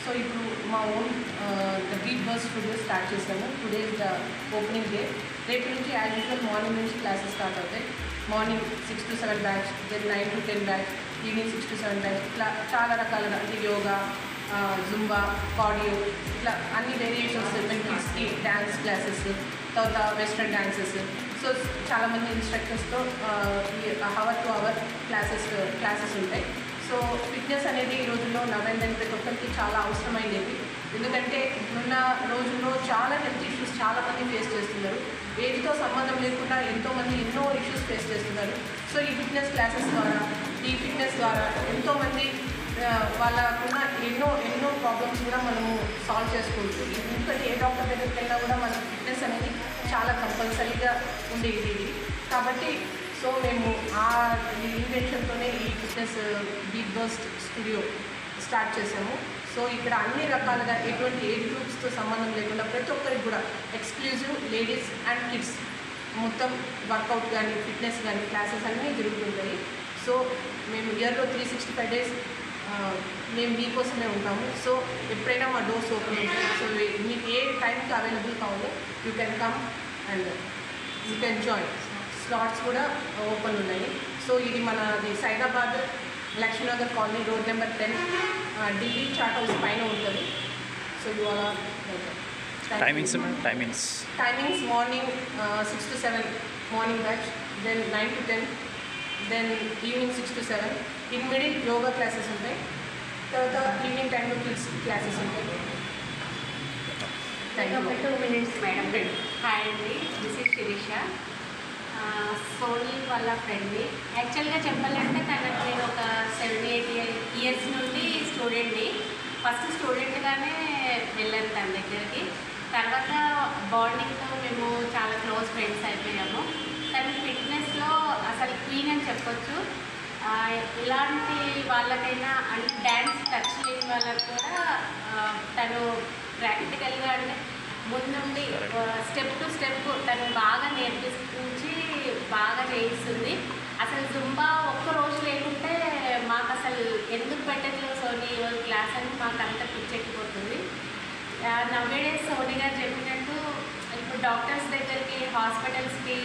So ఇప్పుడు మా own the beat bus studio start చేసాము. Today is the opening day. రేపు నుంచి యాజ్ యూజువల్ మార్నింగ్ నుంచి క్లాసెస్ స్టార్ట్ అవుతాయి. Morning 6 to 7 batch, then 9 to 10 batch, evening 6 to 7 batch. ఇట్లా చాలా రకాలుగా అంటే యోగా, జుంబా, కార్డియో, ఇట్లా అన్ని వేరియేషన్స్. కిడ్స్కి డ్యాన్స్ క్లాసెస్, తర్వాత వెస్ట్రన్ డాన్సెస్. సో చాలామంది ఇన్స్ట్రక్టర్స్తో హవర్ టు అవర్ క్లాసెస్ ఉంటాయి. సో ఫిట్నెస్ అనేది ఈ రోజుల్లో నవ్వేందని ప్రతి ఒక్కరికి చాలా అవసరమైనది. ఎందుకంటే ఇప్పుడున్న రోజుల్లో చాలా హెల్త్ ఇష్యూస్ చాలామంది ఫేస్ చేస్తున్నారు. ఏజ్తో సంబంధం లేకుండా ఎంతోమంది ఎన్నో ఇష్యూస్ ఫేస్ చేస్తున్నారు. సో ఈ ఫిట్నెస్ క్లాసెస్ ద్వారా, ఈ ఫిట్నెస్ ద్వారా ఎంతోమంది వాళ్ళకున్న ఎన్నో ప్రాబ్లమ్స్ కూడా మనము సాల్వ్ చేసుకోవచ్చు. ఎందుకంటే ఏ డాక్టర్ దగ్గరికి వెళ్ళినా కూడా మన ఫిట్నెస్ అనేది చాలా కంపల్సరీగా ఉండేది ఇది. కాబట్టి సో మేము ఆ ఇన్వెన్షన్తోనే ఈ fitness beat bust studio start చేసాము. సో ఇక్కడ అన్ని రకాలుగా ఎటువంటి ఏజ్ గ్రూప్స్తో సంబంధం లేకుండా ప్రతి ఒక్కరికి కూడా ఎక్స్క్లూజివ్ లేడీస్ అండ్ కిడ్స్ మొత్తం వర్కౌట్ కానీ ఫిట్నెస్ కానీ క్లాసెస్ అన్నీ జరుగుతుంటాయి. సో మేము ఇయర్లో 365 days మేము మీకోసమే ఉంటాము. సో ఎప్పుడైనా మా డోర్స్ ఓపెన్ ఉంటాయి. సో మీకు ఏ టైంకి అవైలబుల్ కావాలో you can come and you can join. Slots కూడా ఓపెన్ ఉన్నాయి. సో ఇది మనది Saidabad Lakshminagar colony, road number 10, Delhi chaat house పైన ఉంటుంది. So you all timings morning 6 to 7 morning batch, then 9 to 10, then evening 6 to 7. In middle yoga classes ఉంటాయి. తర్వాత evening టైంలో kids classes ఉంటాయి. ఒక 2 minutes మేడం. హాయ్ అండి, దిస్ ఇస్ శిరీష, సోనీ వాళ్ళ ఫ్రెండ్ని. యాక్చువల్గా చెప్పాలంటే తనకు నేను ఒక 7-8 years నుండి స్టూడెంట్ని. ఫస్ట్ స్టూడెంట్గానే వెళ్ళాను తన దగ్గరికి. తర్వాత బాండింగ్తో మేము చాలా క్లోజ్ ఫ్రెండ్స్ అయిపోయాము. తను ఫిట్నెస్లో అసలు క్వీన్ అని చెప్పొచ్చు. ఇలాంటి వాళ్ళకైనా అంటే డ్యాన్స్ టచ్ లేని వాళ్ళకు కూడా తను ప్రాక్టికల్గా అంటే ముందుండి స్టెప్ టు స్టెప్ తను బాగా నేర్పించి బాగా చేయిస్తుంది. అసలు జుంబా ఒక్కరోజు లేకుంటే మాకు అసలు ఎందుకు పెట్టట్లేదు సోనీ ఈరోజు క్లాస్ అని మాకు అంత పిచ్చెక్కిపోతుంది. నవ్వేడేస్ సోనీ గారు చెప్పినట్టు ఇప్పుడు డాక్టర్స్ దగ్గరికి, హాస్పిటల్స్కి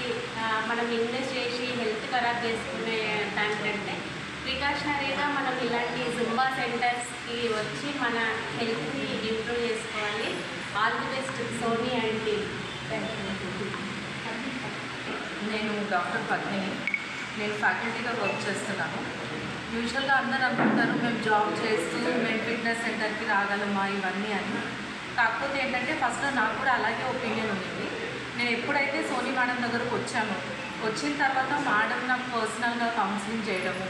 మనం ఇన్వెస్ట్ చేసి హెల్త్ ఖరాబ్ చేసుకునే దానికంటే ప్రికాషనరీగా మనం ఇలాంటి జుంబా సెంటర్స్కి వచ్చి మన హెల్త్ని ఇంప్రూవ్ చేసుకోవాలి. All the best Soni and team. నేను డాక్టర్ పద్మిని. నేను ఫ్యాకల్టీగా వర్క్ చేస్తున్నాను. యూజువల్గా అందరూ అనుకుంటారు మేము జాబ్ చేస్తూ మేము ఫిట్నెస్ సెంటర్కి రాగలమా ఇవన్నీ అని. కాకపోతే ఏంటంటే ఫస్ట్లో నాకు కూడా అలాగే ఒపీనియన్ ఉంది. నేను ఎప్పుడైతే సోనీ మేడం దగ్గరకు వచ్చిన తర్వాత మేడం నాకు పర్సనల్గా కౌన్సిలింగ్ చేయడము,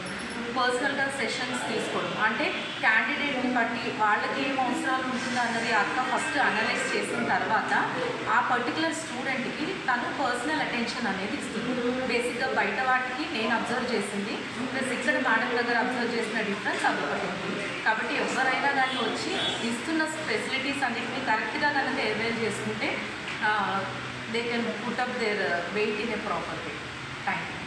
పర్సనల్గా సెషన్స్ తీసుకోవడం, అంటే క్యాండిడేట్ని బట్టి వాళ్ళకి ఏం అవసరాలు ఉంటుందో అన్నది అక్క ఫస్ట్ అనలైజ్ చేసిన తర్వాత ఆ పర్టికులర్ స్టూడెంట్కి తను పర్సనల్ అటెన్షన్ అనేది ఇస్తుంది. బేసిక్గా బయట వాటికి నేను అబ్జర్వ్ చేసింది ప్లస్ ఇక్కడ మేడం దగ్గర అబ్జర్వ్ చేసిన డిఫరెన్స్ అదొకటి ఉంది. కాబట్టి ఎవరైనా కానీ వచ్చి ఇస్తున్న ఫెసిలిటీస్ అన్నింటినీ కరెక్ట్గా కనుక అవైల్ చేసుకుంటే they can put up their weight in a proper way. Thank you.